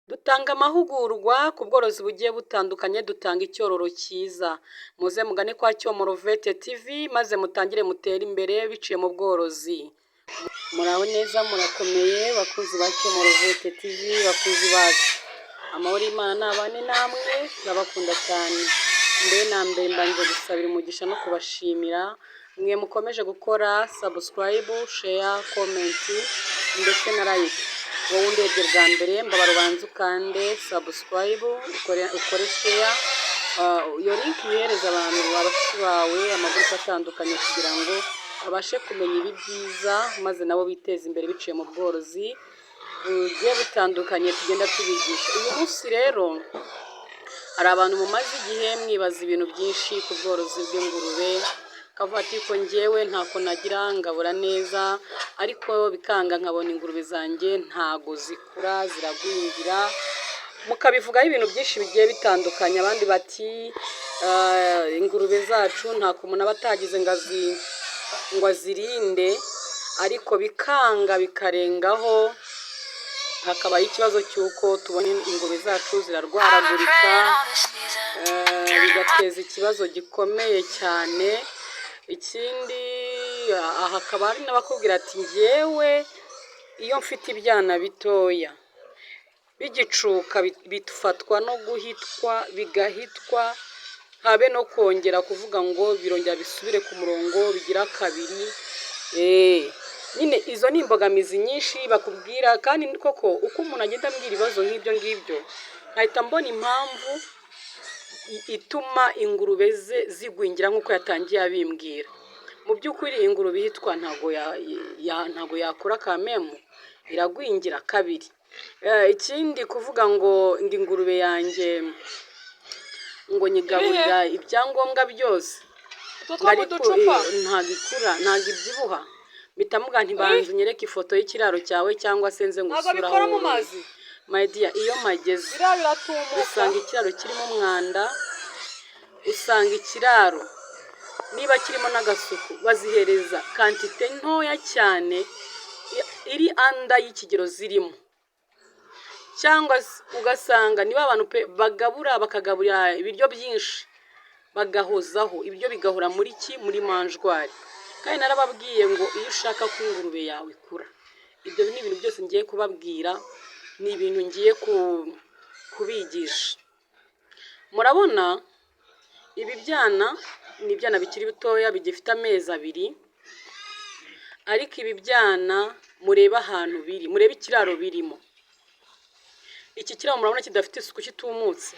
Dutanga amahugurwa ku bworozi bugiye butandukanye, dutanga icyororo cyiza. Muze mugane kwa Cyomoro Vet TV maze mutangire mutere imbere biciye mu bworozi. Muraho neza, murakomeye bakuzi ba Cyomoro Vet TV, bakuzi bacu. Amahoro y'Imana nabane namwe, turabakunda cyane. Mbere na mbere mbanje gusabira umugisha no kubashimira mwe mukomeje gukora subscribe, share, comment ndetse na like. Wowe undebye bwa mbere mbabara ubanza ukande subscribe, ukore share, iyo link uyihereza abantu abashiki bawe amagurupe atandukanye kugira ngo babashe kumenya ibi byiza maze nabo biteze imbere biciye mu bworozi bugiye butandukanye tugenda tubigisha. Uyu munsi rero hari abantu mumaze igihe mwibaza ibintu byinshi ku bworozi bw'ingurube, kavuga ati ko njyewe ntako nagira ngabura neza, ariko bikanga nkabona ingurube zanjye ntago zikura ziragwingira, mukabivugaho ibintu byinshi bigiye bitandukanye. Abandi bati ingurube zacu ntako umuntu aba atagize ngo azirinde, ariko bikanga bikarengaho hakabaho ikibazo cy'uko tubona ingurube zacu zirarwaragurika, bigateza ikibazo gikomeye cyane. Ikindi hakaba hari n'abakubwira ati njyewe iyo mfite ibyana bitoya bigicuka bifatwa no guhitwa, bigahitwa habe no kongera kuvuga ngo birongera bisubire ku murongo bigira kabiri. Nyine izo ni imbogamizi nyinshi bakubwira, kandi koko uko umuntu agenda ambwira ibibazo nk'ibyo ngibyo nkahita mbona impamvu ituma ingurube ze zigwingira nk'uko yatangiye abimbwira. Mu by'ukuri ingurube yitwa ntago yakura kamemu, iragwingira kabiri. Ikindi kuvuga ngo ingurube yanjye ngo nyigaburira ibyangombwa byose ariko ntago ikura, ntago ibyibuha, bitamuga ntibanze unyereke ifoto y'ikiraro cyawe cyangwa se nze ngusuraho. My dear, iyo mageze usanga ikiraro kirimo umwanda, usanga ikiraro niba kirimo n'agasuku bazihereza kantite ntoya cyane iri anda y'ikigero zirimo, cyangwa ugasanga niba abantu bakagaburira ibiryo byinshi bagahozaho ibiryo bigahora muri manjwari. Kandi narababwiye ngo iyo ushaka ko ingurube yawe ikura, ibyo ni ibintu byose ngiye kubabwira, ni ibintu ngiye kubigisha. Murabona ibi byana ni ibyana bikiri bitoya bigifite amezi 2, ariko ibi byana mureba ahantu biri, murebe ikiraro birimo. Iki kiraro murabona kidafite isuku, kitumutse.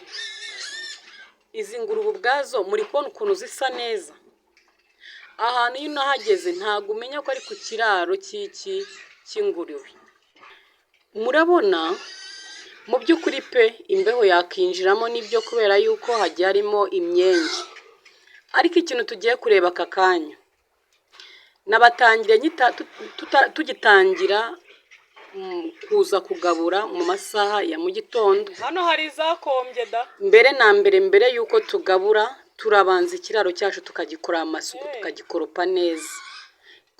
Izi ngurube ubwazo muri kubona ukuntu zisa neza. Ahantu iyo unahageze ntabwo umenya ko ari ku kiraro cy'ingurube. Murabona mu by'ukuri pe imbeho yakinjiramo n'ibyo kubera yuko hagiye harimo imyenge. Ariko ikintu tugiye kureba aka kanya, nabatangire tugitangira kuza kugabura mu masaha ya mu gitondo. Hano hari izakombye da. Mbere yuko tugabura turabanza ikiraro cyacu tukagikora amasuku, tukagikoropa neza,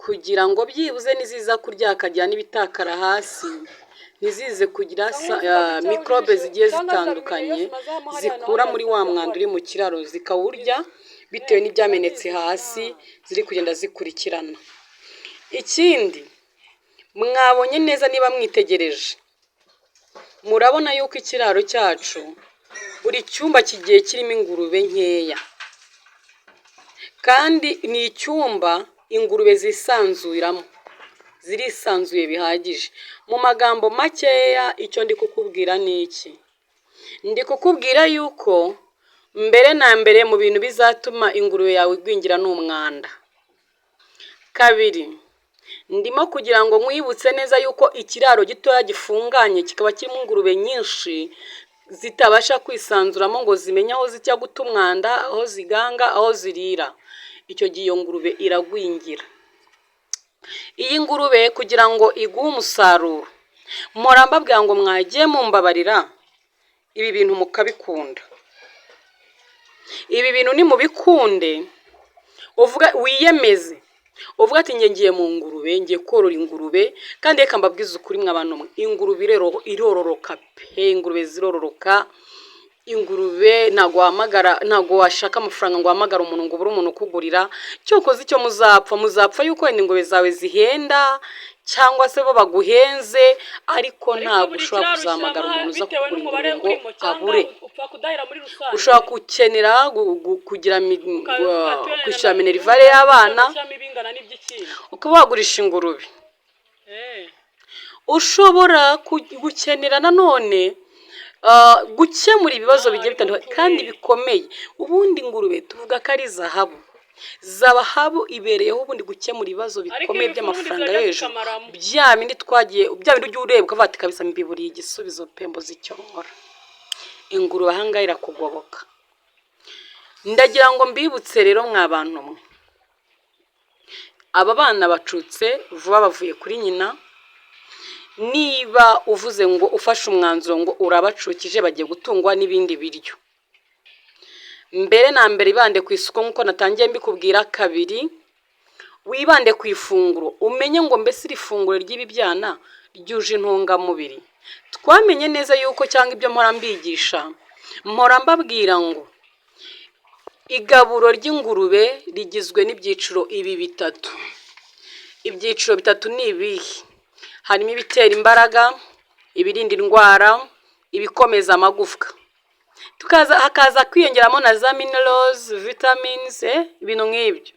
kugira ngo byibuze niziza kurya hakagira n'ibitakara hasi, ntizize kugira mikorobe zigiye zitandukanye zikura muri wa mwanda uri mu kiraro zikawurya bitewe n'ibyamenetse hasi ziri kugenda zikurikirana. Ikindi mwabonye neza niba mwitegereje, murabona yuko ikiraro cyacu buri cyumba kigiye kirimo ingurube nkeya, kandi ni icyumba ingurube zisanzuramo, zirisanzuye bihagije. Mu magambo makeya icyo ndi kukubwira ni iki? Ndi kukubwira yuko mbere na mbere mu bintu bizatuma ingurube yawe igwingira n'umwanda. Kabiri, ndimo kugira ngo mwibutse neza yuko ikiraro gitoya gifunganye kikaba kirimo ingurube nyinshi zitabasha kwisanzuramo ngo zimenye aho zijya guta umwanda, aho ziganga, aho zirira. Icyo gihe iyo ngurube iragwingira. Iyi ngurube kugira ngo iguhe umusaruro, mpora mbabwira ngo mwagiye mumbabarira ibi bintu mukabikunda. Ibi bintu ni mubikunde, uvuga wiyemeze uvuga ati ngiye mu ngurube, ngiye korora ingurube, kandi reka mbabwize ukuri mw'abantu mwe, ingurube irororoka pe, ingurube zirororoka. Ingurube ntago washaka amafaranga ngo uhamagara umuntu ngo ubure umuntu ukugurira. Cyokoze icyo muzapfa yuko wenda ingurube zawe zihenda cyangwa se bo baguhenze, ariko ntabwo ushobora kuzahamagara umuntu uza kugura ingurube ngo abure. Ushobora gukenera kwishyura minerivare y'abana ukaba wagurisha ingurube. Ushobora gukenera nanone gukemura ibibazo bigiye bitandukanye kandi bikomeye. Ubundi ingurube tuvuga ko ari zahabu. Zahabu ibereyeho ubundi gukemura ibibazo bikomeye by'amafaranga hejuru. Bya bindi ujya ureba ukavuga ati kabisa mbiburiye igisubizo pe, mbuze icyo nkora. Ingurube ahangaha irakugoboka. Ndagira ngo mbibutse rero mw'abantu mwe, aba bana bacutse vuba bavuye kuri nyina. Niba uvuze ngo ufashe umwanzuro ngo urabacukije bagiye gutungwa n'ibindi biryo, mbere na mbere ibande ku isuku nk'uko natangiye mbikubwira. Kabiri, wibande ku ifunguro, umenye ngo mbese iri funguro ry'ibi byana ryuje intungamubiri. Twamenye neza yuko cyangwa ibyo mpora mbigisha, mpora mbabwira ngo igaburo ry'ingurube rigizwe n'ibyiciro ibi bitatu. Ibyiciro bitatu ni ibihe? Harimo ibitera imbaraga, ibirinda indwara, ibikomeza amagufwa. Hakaza kwiyongeramo na za minerals, vitamins, ibintu nk'ibyo.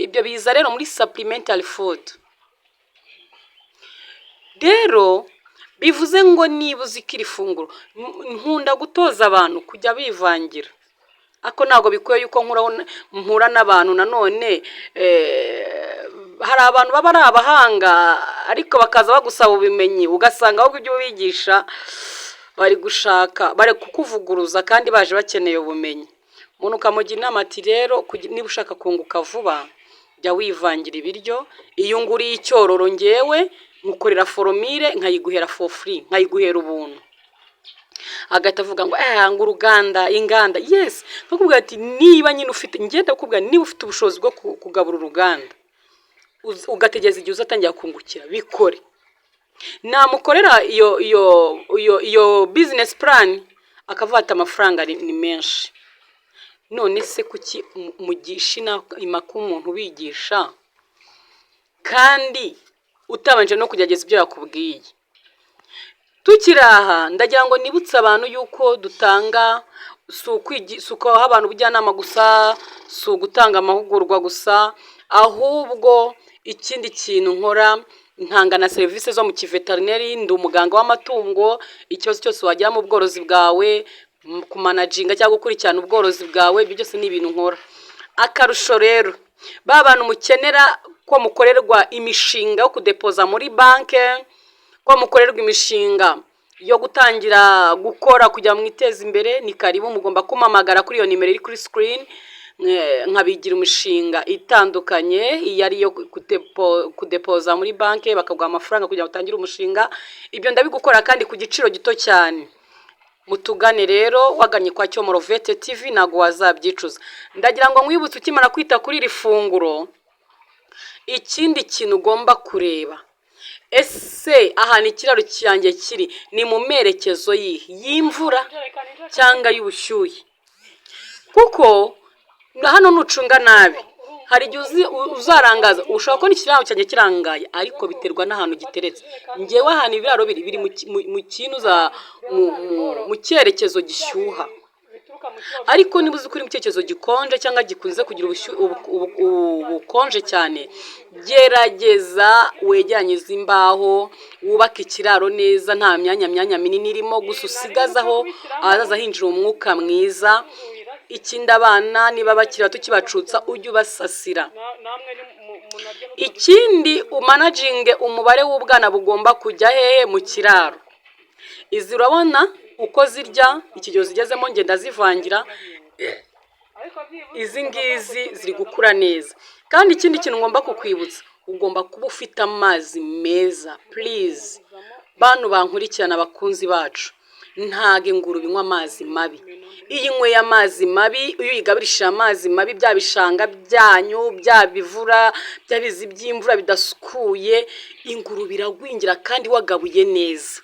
Ibyo biza rero muri supplementary food. Rero bivuze ngo niba uzi ko iri funguro, nkunda gutoza abantu kujya bivangira. Ako ntabwo bikwiye yuko mpura n'abantu nanone hari abantu baba ari abahanga ariko bakaza bagusaba ubumenyi, ugasanga ahubwo ibyo bigisha bari kukuvuguruza kandi baje bakeneye ubumenyi. Umuntu ukamugira inama ati rero niba ushaka kunguka vuba, jya wivangira ibiryo. Iyo nguriye icyororo ngewe nkukorera foromire nkayiguhera for free, nkayiguhera ubuntu. Agahita avuga ngo ngo inganda. Yes, bakubwira ati niba nyine ufite, ngenda kukubwira niba ufite ubushobozi bwo kugabura uruganda, ugategeza igihe uzatangira kungukira, bikore. Namukorera iyo business plan, akavuga ati amafaranga ni menshi. None se kuki mugisha inama k'umuntu ubigisha kandi utabanje no kugerageza ibyo yakubwiye? Tukiri aha, ndagira ngo nibutse abantu yuko dutanga si ukuha abantu ubujyanama gusa, si ugutanga amahugurwa gusa, ahubwo ikindi kintu nkora, ntanga na serivisi zo mu kiveterineri. Ndi umuganga w'amatungo. Ikibazo cyose wagira mu bworozi bwawe, kumanaginga cyangwa gukurikirana ubworozi bwawe, ibyo byose ni ibintu nkora. Akarusho rero, bantu mukenera ko mukorerwa imishinga yo kudepoza muri banke, ko mukorerwa imishinga yo gutangira gukora kugira mwiteze imbere, ni karibu. Mugomba kumamagara kuri iyo nimero iri kuri screen, nkabigira imishinga itandukanye. Iyo ari yo kudepoza muri banke bakaguha amafaranga kugira ngo utangire umushinga. Ibyo ndabigukora kandi ku giciro gito cyane. Mutugane rero, waganye kwa Cyomoro Vet TV ntago wazabyicuza. Ndagira ngo mwibutse ukimara kwita kuri iri funguro, ikindi kintu ugomba kureba, ese ahantu ikiraro cyanjye kiri ni mu merekezo y'imvura cyangwa y'ubushyuhe? Kuko hano nucunga nabi, hari igihe uzarangaza, ushobora kubona ikiraro cyanjye kirangaye, ariko biterwa n'ahantu giteretse. Ngewe ahantu ibiraro biri mu kintu mu cyerekezo gishyuha, ariko niba uzi ko uri mu cyerekezo gikonje cyangwa gikunze kugira ubukonje cyane, gerageza wegeranye iz'imbaho, wubake ikiraro neza, nta myanya minini irimo, gusa usigazaho ahazaza hinjira umwuka mwiza. Ikindi, abana niba bakiri bato ukibacutsa ujye ubasasira. Ikindi, umanaginge umubare w'ubwana bugomba kujya hehe mu kiraro. Izi urabona uko zirya, ikigero zigezemo ngenda zivangira. Izi ngizi ziri gukura neza. Kandi ikindi kintu ngomba kukwibutsa, ugomba kuba ufite amazi meza. Please, bantu bankurikirana abakunzi bacu, ntago ingurube inywa amazi mabi. Iyo inyweye amazi mabi, iyo uyigabirishije amazi mabi, bya bishanga byanyu, bya bivura, bya bizi by'imvura bidasukuye, ingurube iragwingira kandi wagabuye neza.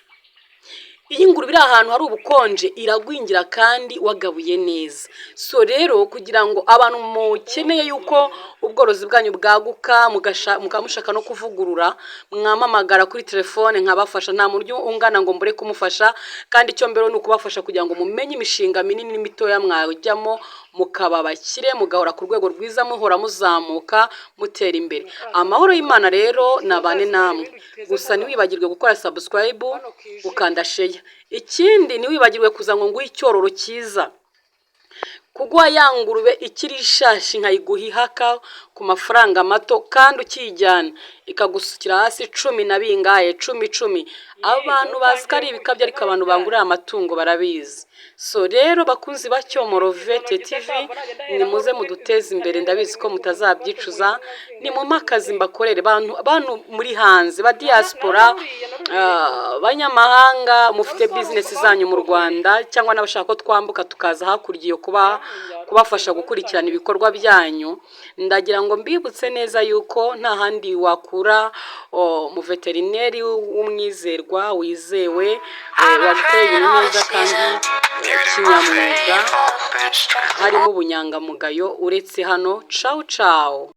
Iyo ingurube iri ahantu hari ubukonje iragwingira kandi wagabuye neza. So rero kugira ngo abantu mukeneye yuko ubworozi bwanyu bwaguka, mukamushaka no kuvugurura, mwamamagara kuri telefone nkabafasha. Nta muryo ungana ngo mbure kumufasha, kandi icyo mbere ni ukubafasha kugira ngo mumenye imishinga minini n'imitoya mwajyamo, mukaba bakire, mugahora ku rwego rwiza, muhora muzamuka, mutera imbere. Amahoro y'Imana rero nabane namwe. Gusa ntiwibagirwe gukora subscribe, ukanda share. Ikindi ntiwibagirwe kuza ngo nguhe icyororo cyiza. Kugwa ya ngurube ikiri ishashi nkayiguha ihaka ku mafaranga mato, kandi ukijyana ikagusukira hasi 10 na bingaye 10. Abantu bazi ko ari ibikabyo, ariko abantu bangurira amatungo barabizi. So rero bakunzi ba Cyomoro Vete TV, nimuze muduteze imbere, ndabizi ko mutazabyicuza. Ni mu makazi mbakorere bantu muri hanze, ba diaspora, banyamahanga mufite business zanyu mu Rwanda, cyangwa n'abashaka ko twambuka tukaza hakurya yo kubafasha gukurikirana ibikorwa byanyu. Ndagira ngo mbibutse neza yuko nta handi wakura mu veterineri w'umwizerwa wizewe, waguteye ibintu neza kandi kinyamwuga, harimo ubunyangamugayo uretse hano. Ciao ciao.